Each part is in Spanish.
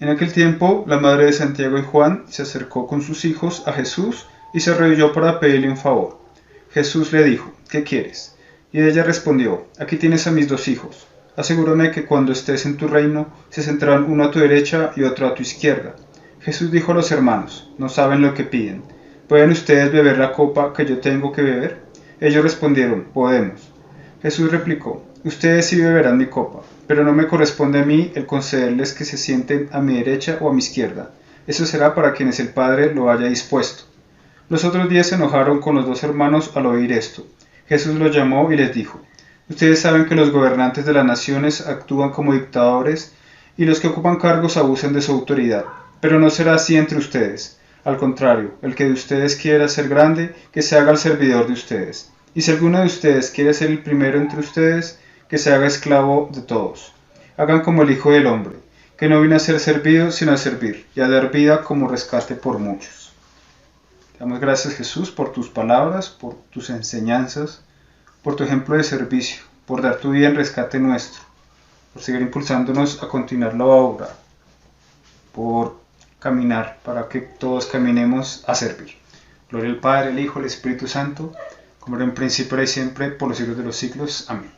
En aquel tiempo, la madre de Santiago y Juan se acercó con sus hijos a Jesús y se arrodilló para pedirle un favor. Jesús le dijo, ¿qué quieres? Y ella respondió, aquí tienes a mis dos hijos. Asegúrame que cuando estés en tu reino se sentarán uno a tu derecha y otro a tu izquierda. Jesús dijo a los hermanos, no saben lo que piden. ¿Pueden ustedes beber la copa que yo tengo que beber? Ellos respondieron, podemos. Jesús replicó, ustedes sí beberán mi copa, pero no me corresponde a mí el concederles que se sienten a mi derecha o a mi izquierda. Eso será para quienes el Padre lo haya dispuesto. Los otros 10 se enojaron con los dos hermanos al oír esto. Jesús los llamó y les dijo, ustedes saben que los gobernantes de las naciones actúan como dictadores y los que ocupan cargos abusan de su autoridad, pero no será así entre ustedes. Al contrario, el que de ustedes quiera ser grande, que se haga el servidor de ustedes. Y si alguno de ustedes quiere ser el primero entre ustedes, que se haga esclavo de todos. Hagan como el Hijo del Hombre, que no vino a ser servido, sino a servir, y a dar vida como rescate por muchos. Te damos gracias, Jesús, por tus palabras, por tus enseñanzas, por tu ejemplo de servicio, por dar tu vida en rescate nuestro, por seguir impulsándonos a continuar la obra, por caminar para que todos caminemos a servir. Gloria al Padre, al Hijo, al Espíritu Santo, como era en principio y siempre, por los siglos de los siglos. Amén.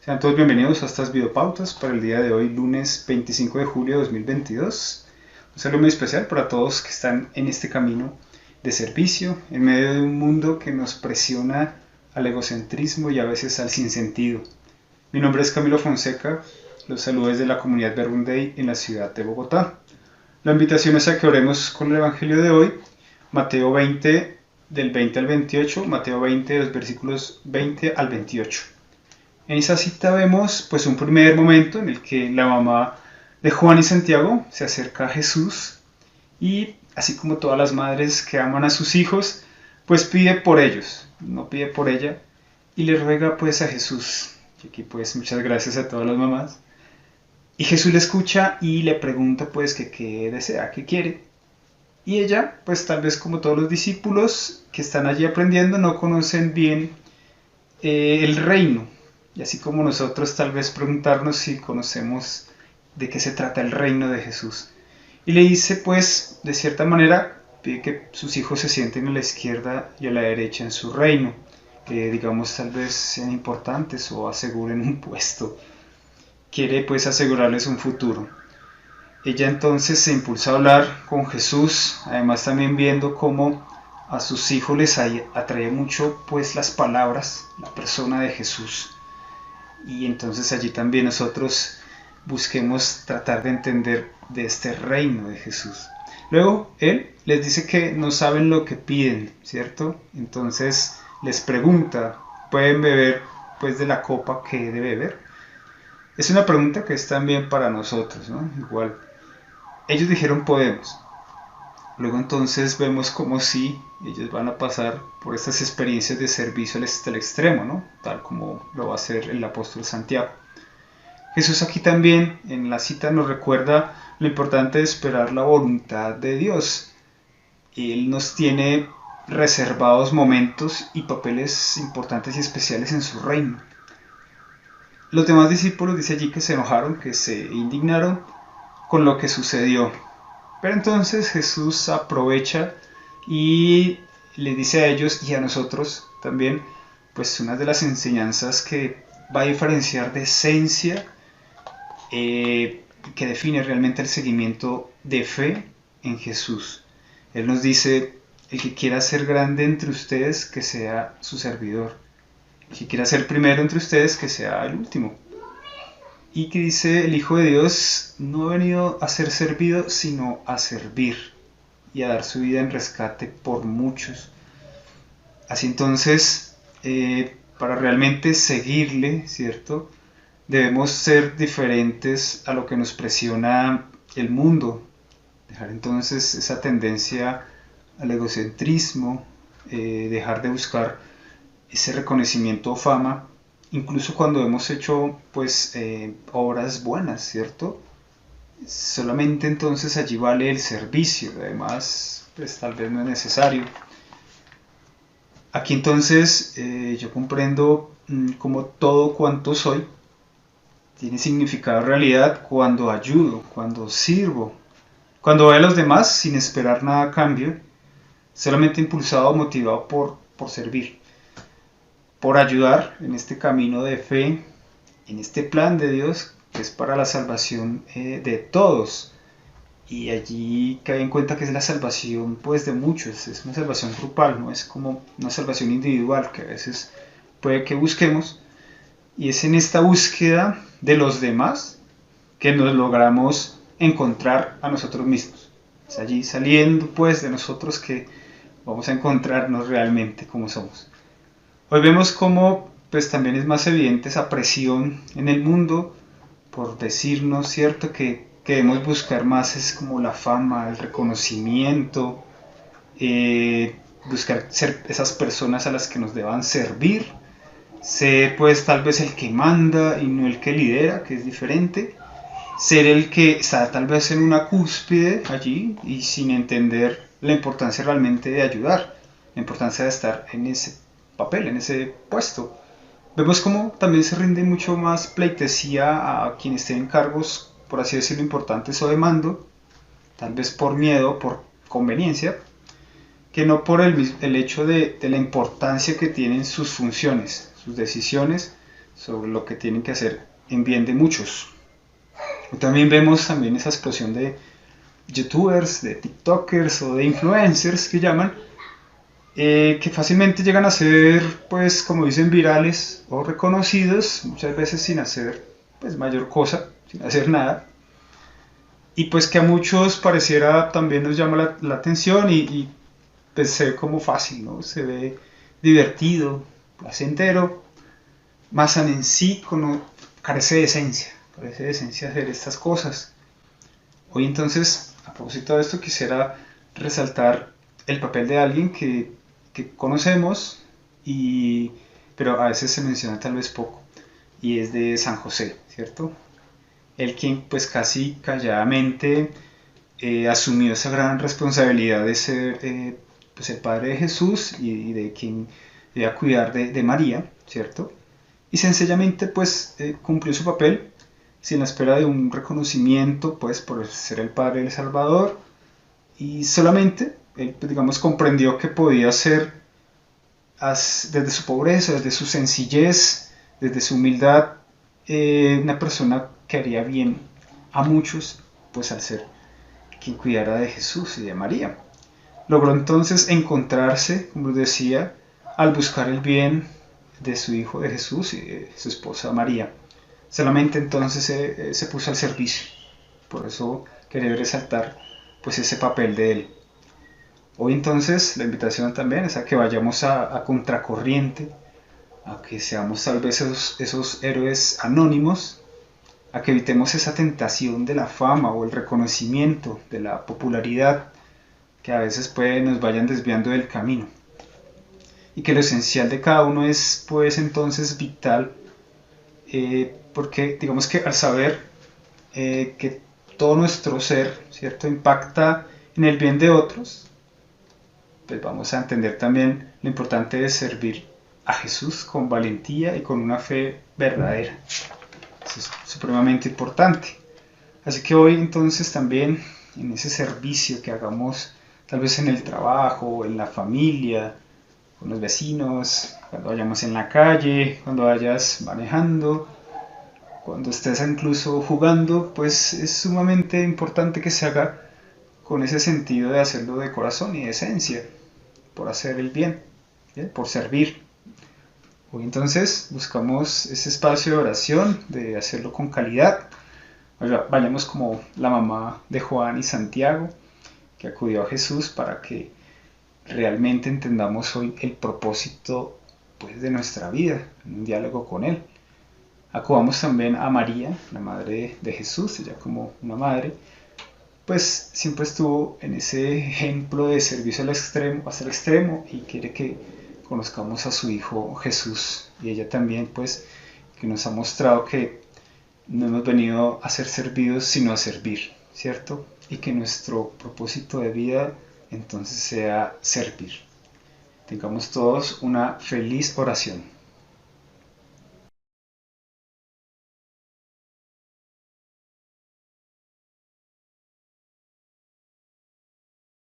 Sean todos bienvenidos a estas videopautas para el día de hoy, lunes 25 de julio de 2022. Un saludo muy especial para todos que están en este camino de servicio, en medio de un mundo que nos presiona al egocentrismo y a veces al sinsentido. Mi nombre es Camilo Fonseca, los saludo desde la comunidad Verbum Dei en la ciudad de Bogotá. La invitación es a que oremos con el Evangelio de hoy, Mateo 20, del 20 al 28, Mateo 20, de los versículos 20 al 28. En esa cita vemos pues un primer momento en el que la mamá de Juan y Santiago se acerca a Jesús y así como todas las madres que aman a sus hijos, pues pide por ellos, no pide por ella, y le ruega pues a Jesús. Y aquí pues muchas gracias a todas las mamás. Y Jesús le escucha y le pregunta pues que qué desea, qué quiere. Y ella, pues tal vez como todos los discípulos que están allí aprendiendo, no conocen bien el reino. Y así como nosotros tal vez preguntarnos si conocemos de qué se trata el reino de Jesús. Y le dice pues, de cierta manera, pide que sus hijos se sienten a la izquierda y a la derecha en su reino. Que digamos tal vez sean importantes o aseguren un puesto. Quiere pues asegurarles un futuro. Ella entonces se impulsa a hablar con Jesús, además también viendo cómo a sus hijos les atrae mucho pues las palabras, la persona de Jesús. Y entonces allí también nosotros busquemos tratar de entender de este reino de Jesús. Luego él les dice que no saben lo que piden, ¿cierto? Entonces les pregunta, ¿pueden beber pues de la copa que he de beber? Es una pregunta que es también para nosotros, ¿no? Igual, ellos dijeron podemos. Luego entonces vemos como si ellos van a pasar por estas experiencias de servicio hasta el extremo, ¿no? Tal como lo va a hacer el apóstol Santiago. Jesús aquí también en la cita nos recuerda lo importante de esperar la voluntad de Dios. Él nos tiene reservados momentos y papeles importantes y especiales en su reino. Los demás discípulos dice allí que se enojaron, que se indignaron con lo que sucedió. Pero entonces Jesús aprovecha y le dice a ellos y a nosotros también, pues una de las enseñanzas que va a diferenciar de esencia, que define realmente el seguimiento de fe en Jesús. Él nos dice, el que quiera ser grande entre ustedes, que sea su servidor. El que quiera ser primero entre ustedes, que sea el último. Y que dice, el Hijo de Dios no ha venido a ser servido, sino a servir y a dar su vida en rescate por muchos. Así entonces, para realmente seguirle, ¿cierto? Debemos ser diferentes a lo que nos presiona el mundo. Dejar entonces esa tendencia al egocentrismo, dejar de buscar ese reconocimiento o fama, incluso cuando hemos hecho pues obras buenas, ¿cierto? Solamente entonces allí vale el servicio, además pues tal vez no es necesario. Aquí entonces yo comprendo como todo cuanto soy tiene significado en realidad cuando ayudo, cuando sirvo. Cuando ve a los demás sin esperar nada a cambio, solamente impulsado o motivado por servir, por ayudar en este camino de fe, en este plan de Dios que es para la salvación de todos. Y allí cae en cuenta que es la salvación pues de muchos, es una salvación grupal, no es como una salvación individual que a veces puede que busquemos, y es en esta búsqueda de los demás que nos logramos encontrar a nosotros mismos. Es allí saliendo pues de nosotros que vamos a encontrarnos realmente como somos. Hoy vemos cómo pues también es más evidente esa presión en el mundo por decirnos, cierto, que debemos buscar más es como la fama, el reconocimiento, buscar ser esas personas a las que nos deban servir, ser pues tal vez el que manda y no el que lidera, que es diferente, ser el que está tal vez en una cúspide allí y sin entender la importancia realmente de ayudar, la importancia de estar en ese papel, en ese puesto. Vemos cómo también se rinde mucho más pleitesía a quienes tienen cargos, por así decirlo, importantes o de mando, tal vez por miedo, por conveniencia, que no por el hecho de la importancia que tienen sus funciones, sus decisiones sobre lo que tienen que hacer en bien de muchos. También vemos también esa explosión de youtubers, de tiktokers o de influencers que llaman, que fácilmente llegan a ser, pues como dicen, virales o reconocidos, muchas veces sin hacer pues mayor cosa, sin hacer nada, y pues que a muchos pareciera también nos llama la atención y pues se ve como fácil, ¿no? Se ve divertido, placentero, más en sí carece de esencia hacer estas cosas. Hoy entonces, a propósito de esto, quisiera resaltar el papel de alguien que conocemos, pero a veces se menciona tal vez poco, y es de San José, ¿cierto? El quien pues casi calladamente asumió esa gran responsabilidad de ser pues el padre de Jesús y de quien debía cuidar de María, ¿cierto? Y sencillamente pues cumplió su papel sin la espera de un reconocimiento pues por ser el padre del Salvador, y solamente él pues, digamos comprendió que podía ser desde su pobreza, desde su sencillez, desde su humildad, una persona que haría bien a muchos pues al ser quien cuidara de Jesús y de María. Logró entonces encontrarse, como decía, al buscar el bien de su hijo de Jesús y de su esposa María. Solamente entonces se puso al servicio. Por eso quería resaltar pues ese papel de él. Hoy entonces la invitación también es a que vayamos a contracorriente, a que seamos tal vez esos héroes anónimos, a que evitemos esa tentación de la fama o el reconocimiento, de la popularidad, que a veces nos vayan desviando del camino. Y que lo esencial de cada uno es pues entonces vital, porque digamos que al saber que todo nuestro ser, ¿cierto?, impacta en el bien de otros, pues vamos a entender también lo importante de servir a Jesús con valentía y con una fe verdadera. Eso es supremamente importante. Así que hoy entonces también en ese servicio que hagamos tal vez en el trabajo, en la familia, con los vecinos, cuando vayamos en la calle, cuando vayas manejando, cuando estés incluso jugando, pues es sumamente importante que se haga con ese sentido de hacerlo de corazón y de esencia, por hacer el bien, ¿bien?, por servir. Hoy entonces buscamos ese espacio de oración, de hacerlo con calidad. Vayamos como la mamá de Juan y Santiago, que acudió a Jesús para que realmente entendamos hoy el propósito pues, de nuestra vida, en un diálogo con Él. Acudamos también a María, la madre de Jesús, ella como una madre, pues siempre estuvo en ese ejemplo de servicio hasta el extremo y quiere que conozcamos a su Hijo Jesús. Y ella también pues que nos ha mostrado que no hemos venido a ser servidos sino a servir, ¿cierto? Y que nuestro propósito de vida entonces sea servir. Tengamos todos una feliz oración.